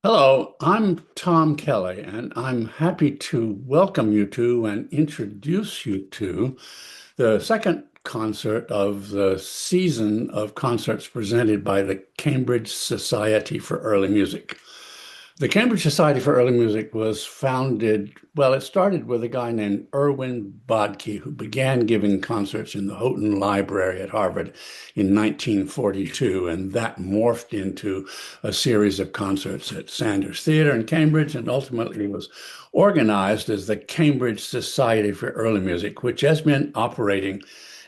Hello, I'm Tom Kelly, and I'm happy to welcome you to and introduce you to the second concert of the season of concerts presented by the Cambridge Society for Early Music. The Cambridge Society for Early Music was founded, well, it started with a guy named Erwin Bodke, who began giving concerts in the Houghton Library at Harvard in 1942, and that morphed into a series of concerts at Sanders Theatre in Cambridge, and ultimately was organized as the Cambridge Society for Early Music, which has been operating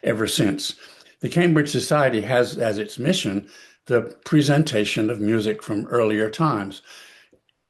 ever since. The Cambridge Society has as its mission the presentation of music from earlier times.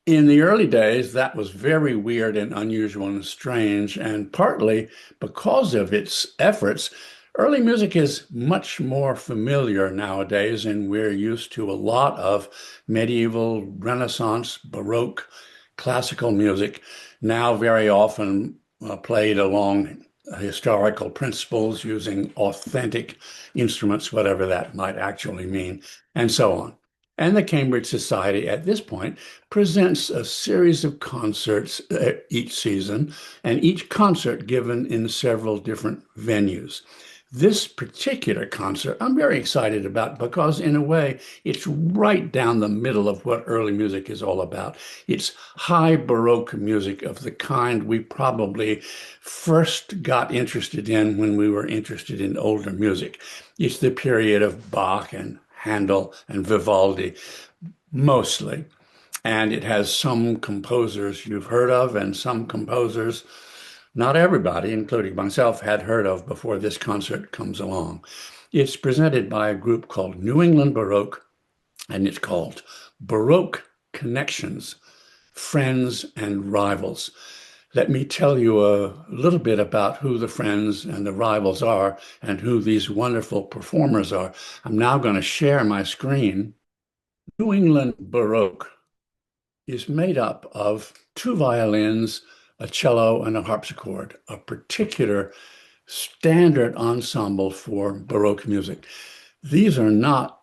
In the early days, that was very weird and unusual and strange, and partly because of its efforts, early music is much more familiar nowadays, and we're used to a lot of medieval, Renaissance, Baroque, classical music, now very often played along historical principles using authentic instruments, whatever that might actually mean, and so on. And the Cambridge Society at this point presents a series of concerts each season, and each concert given in several different venues. This particular concert I'm very excited about because, in a way, it's right down the middle of what early music is all about. It's high Baroque music of the kind we probably first got interested in when we were interested in older music. It's the period of Bach and Handel and Vivaldi, mostly. And it has some composers you've heard of and some composers not everybody, including myself, had heard of before this concert comes along. It's presented by a group called New England Baroque, and it's called Baroque Connections, Friends and Rivals. Let me tell you a little bit about who the friends and the rivals are and who these wonderful performers are. I'm now going to share my screen. New England Baroque is made up of two violins, a cello, and a harpsichord, a particular standard ensemble for Baroque music. These are not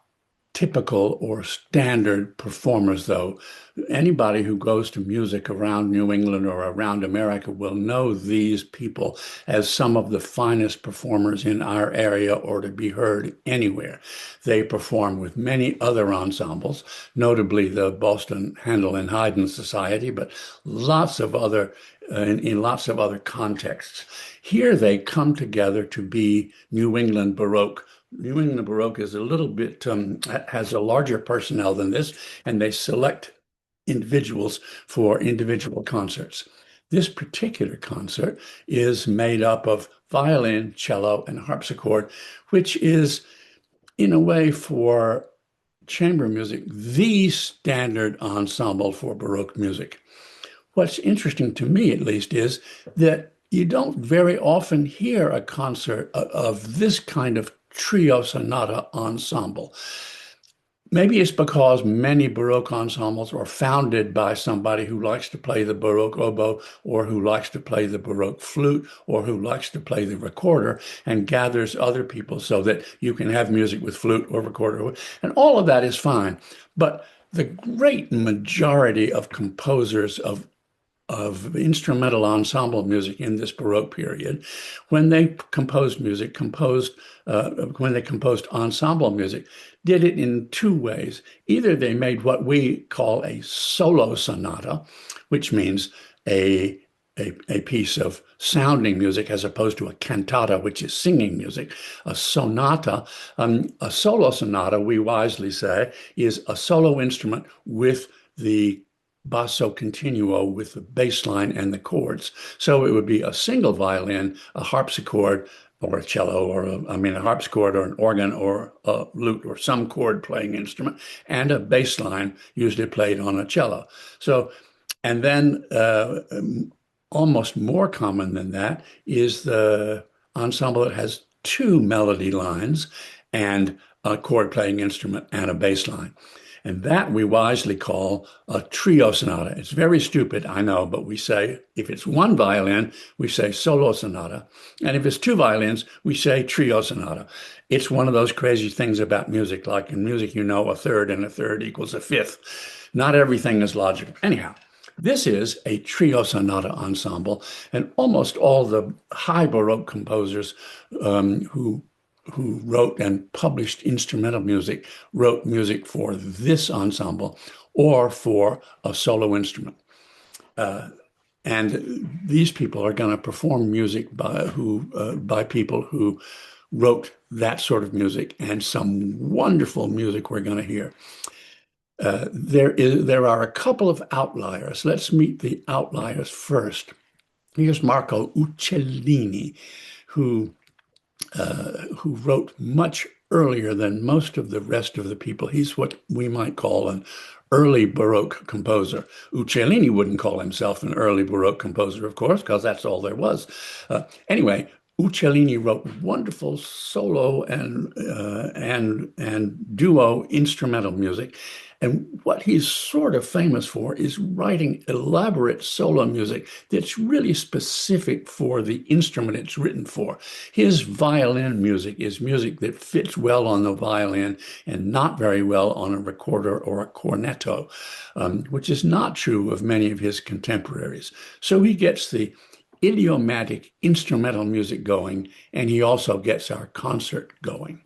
typical or standard performers, though. Anybody who goes to music around New England or around America will know these people as some of the finest performers in our area or to be heard anywhere. They perform with many other ensembles, notably the Boston Handel and Haydn Society, but lots of other in lots of other contexts. Here they come together to be New England Baroque. New England Baroque is a little bit, has a larger personnel than this, and they select individuals for individual concerts. This particular concert is made up of violin, cello, and harpsichord, which is, in a way, for chamber music, the standard ensemble for Baroque music. What's interesting to me, at least, is that you don't very often hear a concert of this kind of trio sonata ensemble. Maybe it's because many Baroque ensembles are founded by somebody who likes to play the Baroque oboe or who likes to play the Baroque flute or who likes to play the recorder and gathers other people so that you can have music with flute or recorder. And all of that is fine. But the great majority of composers of instrumental ensemble music in this Baroque period, when they composed music, when they composed ensemble music, did it in two ways. Either they made what we call a solo sonata, which means a piece of sounding music as opposed to a cantata, which is singing music. A sonata, a solo sonata, we wisely say, is a solo instrument with the basso continuo with the bass line and the chords. So it would be a single violin, a harpsichord, or a cello, or a harpsichord or an organ or a lute or some chord playing instrument, and a bass line usually played on a cello. So, and then almost more common than that is the ensemble that has two melody lines and a chord playing instrument and a bass line. And that we wisely call a trio sonata. It's very stupid, I know, but we say if it's one violin, we say solo sonata. And if it's two violins, we say trio sonata. It's one of those crazy things about music. Like in music, you know, a third and a third equals a fifth. Not everything is logical. Anyhow, this is a trio sonata ensemble, and almost all the high Baroque composers who wrote and published instrumental music wrote music for this ensemble or for a solo instrument. And these people are going to perform music by people who wrote that sort of music, and some wonderful music we're going to hear. There are a couple of outliers. Let's meet the outliers first. Here's Marco Uccellini, who who wrote much earlier than most of the rest of the people. He's what we might call an early Baroque composer. Uccellini wouldn't call himself an early Baroque composer, of course, because that's all there was. Anyway, Uccellini wrote wonderful solo and duo instrumental music. And what he's sort of famous for is writing elaborate solo music that's really specific for the instrument it's written for. His violin music is music that fits well on the violin and not very well on a recorder or a cornetto, which is not true of many of his contemporaries. So he gets the idiomatic instrumental music going, and he also gets our concert going.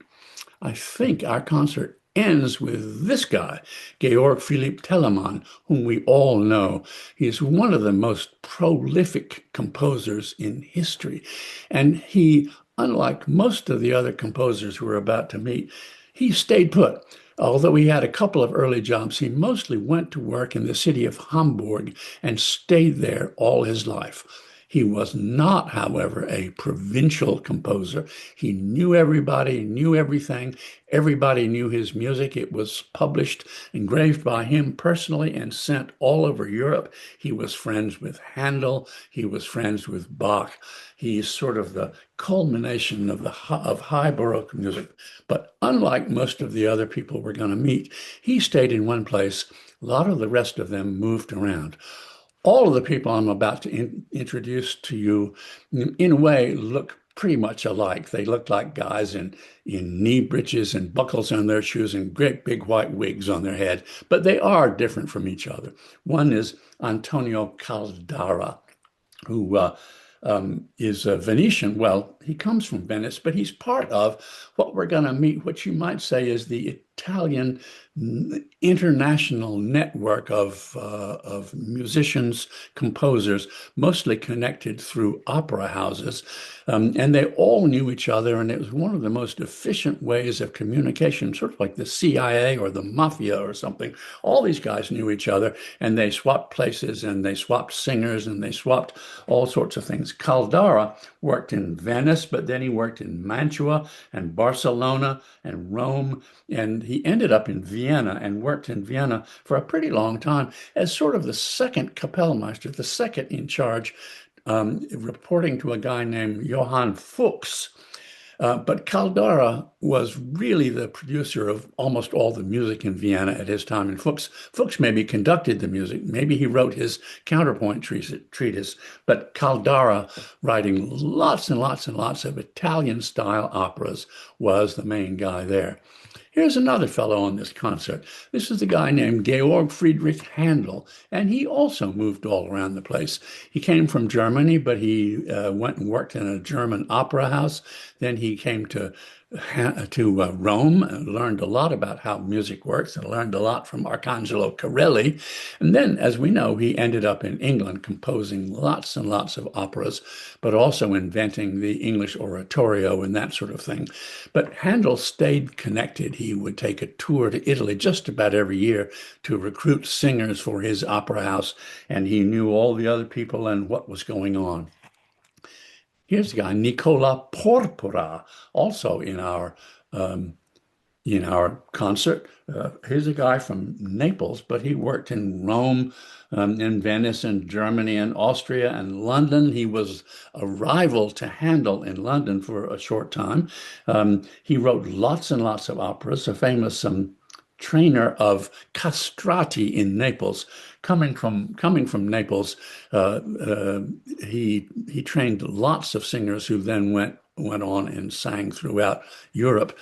I think our concert ends with this guy, Georg Philipp Telemann, whom we all know. He's one of the most prolific composers in history. And he, unlike most of the other composers we're about to meet, he stayed put. Although he had a couple of early jobs, he mostly went to work in the city of Hamburg and stayed there all his life. He was not, however, a provincial composer. He knew everybody, knew everything. Everybody knew his music. It was published, engraved by him personally, and sent all over Europe. He was friends with Handel. He was friends with Bach. He's sort of the culmination of high Baroque music. But unlike most of the other people we're going to meet, he stayed in one place. A lot of the rest of them moved around. All of the people I'm about to introduce to you, in a way, look pretty much alike. They look like guys in knee breeches and buckles on their shoes and great big white wigs on their head, but they are different from each other. One is Antonio Caldara, who is a Venetian. Well, he comes from Venice, but he's part of what we're going to meet, what you might say is the Italian international network of musicians, composers, mostly connected through opera houses. And they all knew each other, and it was one of the most efficient ways of communication, sort of like the CIA or the mafia or something. All these guys knew each other, and they swapped places, and they swapped singers, and they swapped all sorts of things. Caldara worked in Venice, but then he worked in Mantua and Barcelona and Rome, and he ended up in Vienna and worked in Vienna for a pretty long time as sort of the second Kapellmeister, the second in charge, reporting to a guy named Johann Fuchs. But Caldara was really the producer of almost all the music in Vienna at his time. And Fuchs maybe conducted the music. Maybe he wrote his counterpoint treatise. But Caldara, writing lots and lots and lots of Italian-style operas, was the main guy there. Here's another fellow on this concert. This is a guy named Georg Friedrich Handel, and he also moved all around the place. He came from Germany, but he went and worked in a German opera house. Then he came to Rome and learned a lot about how music works and learned a lot from Arcangelo Corelli. And then, as we know, he ended up in England composing lots and lots of operas, but also inventing the English oratorio and that sort of thing. But Handel stayed connected. He would take a tour to Italy just about every year to recruit singers for his opera house, and he knew all the other people and what was going on. Here's a guy, Nicola Porpora, also in our concert. Here's a guy from Naples, but he worked in Rome, in Venice, and Germany, and Austria, and London. He was a rival to Handel in London for a short time. He wrote lots and lots of operas, a famous trainer of castrati in Naples. Coming from Naples, he trained lots of singers who then went went on and sang throughout Europe.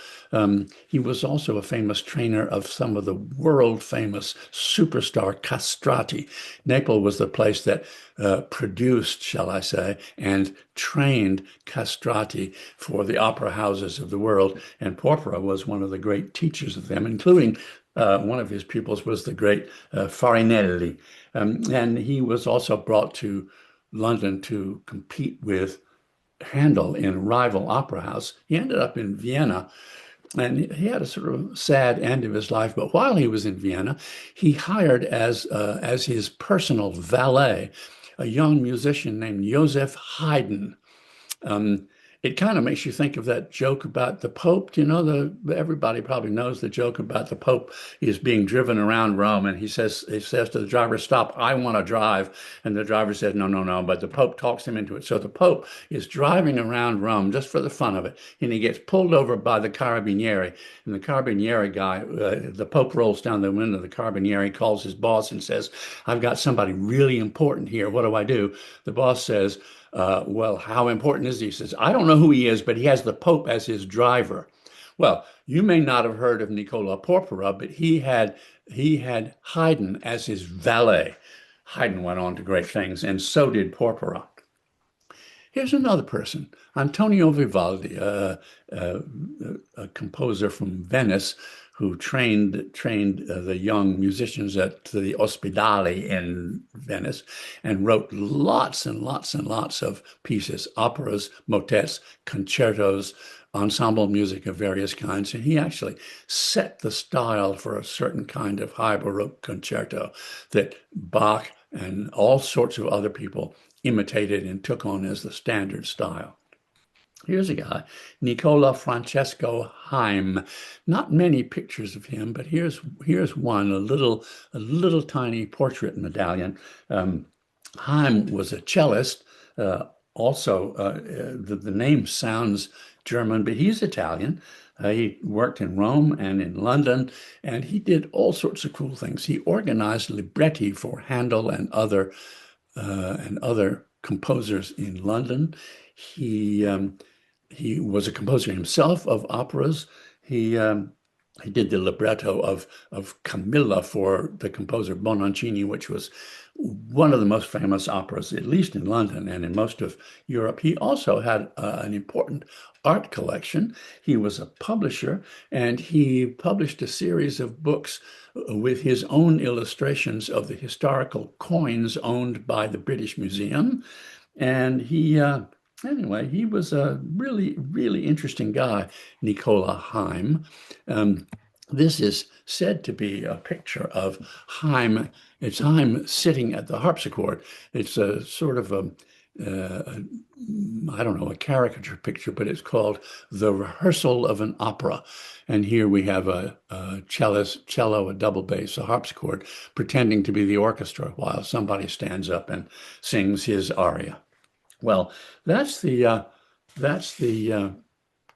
He was also a famous trainer of some of the world famous superstar castrati. Naples was the place that produced, shall I say, and trained castrati for the opera houses of the world. And Porpora was one of the great teachers of them, including one of his pupils was the great Farinelli. And he was also brought to London to compete with Handel in a rival opera house. He ended up in Vienna, and he had a sort of sad end of his life. But while he was in Vienna, he hired as his personal valet a young musician named Joseph Haydn. Um, it kind of makes you think of that joke about the Pope. Everybody probably knows the joke about the Pope. He's being driven around Rome, and he says to the driver, "Stop! I want to drive." And the driver says, "No, no, no." But the Pope talks him into it. So the Pope is driving around Rome just for the fun of it, and he gets pulled over by the Carabinieri. And the Carabinieri guy, the Pope rolls down the window. The Carabinieri calls his boss and says, "I've got somebody really important here. What do I do?" The boss says, "Well, how important is he?" He says, "I don't know who he is, but he has the Pope as his driver." Well, you may not have heard of Nicola Porpora, but he had Haydn as his valet. Haydn went on to great things, and so did Porpora. Here's another person, Antonio Vivaldi, a composer from Venice who trained the young musicians at the Ospedale in Venice and wrote lots and lots and lots of pieces, operas, motets, concertos, ensemble music of various kinds. And he actually set the style for a certain kind of high Baroque concerto that Bach and all sorts of other people imitated and took on as the standard style. Here's a guy, Nicola Francesco Haim. Not many pictures of him, but here's one, a little tiny portrait medallion. Haim was a cellist. Also, the name sounds German, but he's Italian. He worked in Rome and in London, and he did all sorts of cool things. He organized libretti for Handel and other composers in London. He was a composer himself of operas. He did the libretto of Camilla for the composer Bononcini, which was one of the most famous operas, at least in London and in most of Europe. He also had an important art collection. He was a publisher, and he published a series of books with his own illustrations of the historical coins owned by the British Museum. And anyway, he was a really, really interesting guy, Nicola Haim. This is said to be a picture of Haim. It's Haim sitting at the harpsichord. It's a sort of I don't know, a caricature picture, but it's called The Rehearsal of an Opera. And here we have a cello, a double bass, a harpsichord, pretending to be the orchestra while somebody stands up and sings his aria. Well, that's the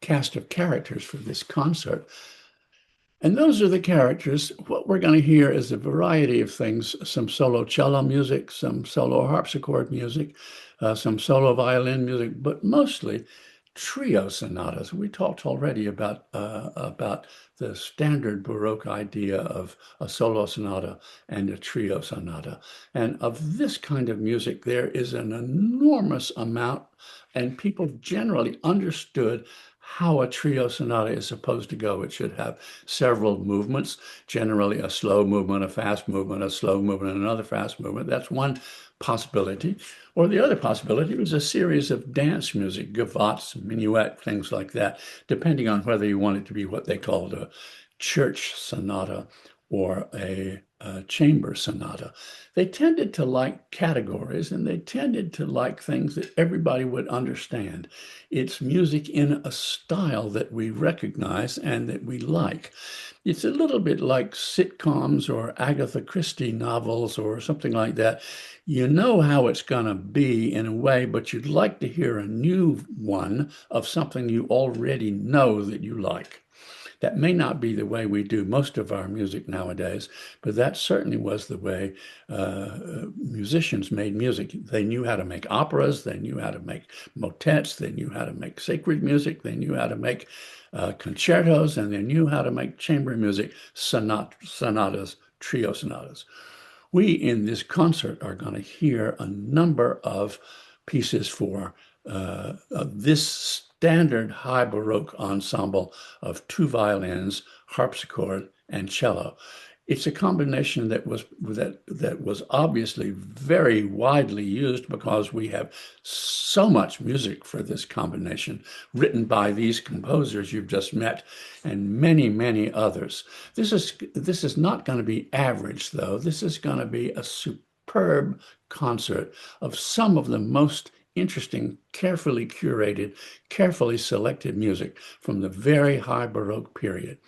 cast of characters for this concert. And those are the characters. What we're going to hear is a variety of things, some solo cello music, some solo harpsichord music, some solo violin music, but mostly trio sonatas. We talked already about the standard Baroque idea of a solo sonata and a trio sonata. And of this kind of music, there is an enormous amount, and people generally understood how a trio sonata is supposed to go. It should have several movements, generally a slow movement, a fast movement, a slow movement, and another fast movement. That's one possibility. Or the other possibility was a series of dance music, gavottes, minuet, things like that, depending on whether you want it to be what they called a church sonata or a chamber sonata. They tended to like categories, and they tended to like things that everybody would understand. It's music in a style that we recognize and that we like. It's a little bit like sitcoms or Agatha Christie novels or something like that. You know how it's going to be in a way, but you'd like to hear a new one of something you already know that you like. That may not be the way we do most of our music nowadays, but that certainly was the way musicians made music. They knew how to make operas, they knew how to make motets, they knew how to make sacred music, they knew how to make concertos, and they knew how to make chamber music, sonatas, trio sonatas. We in this concert are going to hear a number of pieces for this standard high Baroque ensemble of two violins, harpsichord, and cello. It's a combination that was obviously very widely used because we have so much music for this combination written by these composers you've just met and many, many others. This is not going to be average, though. This is going to be a superb concert of some of the most interesting, carefully curated, carefully selected music from the very high Baroque period.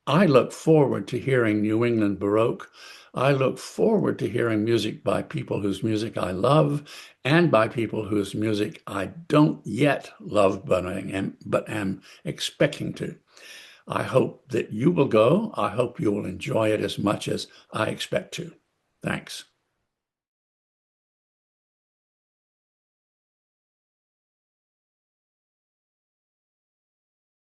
I look forward to hearing New England Baroque. I look forward to hearing music by people whose music I love and by people whose music I don't yet love, but am expecting to. I hope that you will go. I hope you will enjoy it as much as I expect to. Thanks.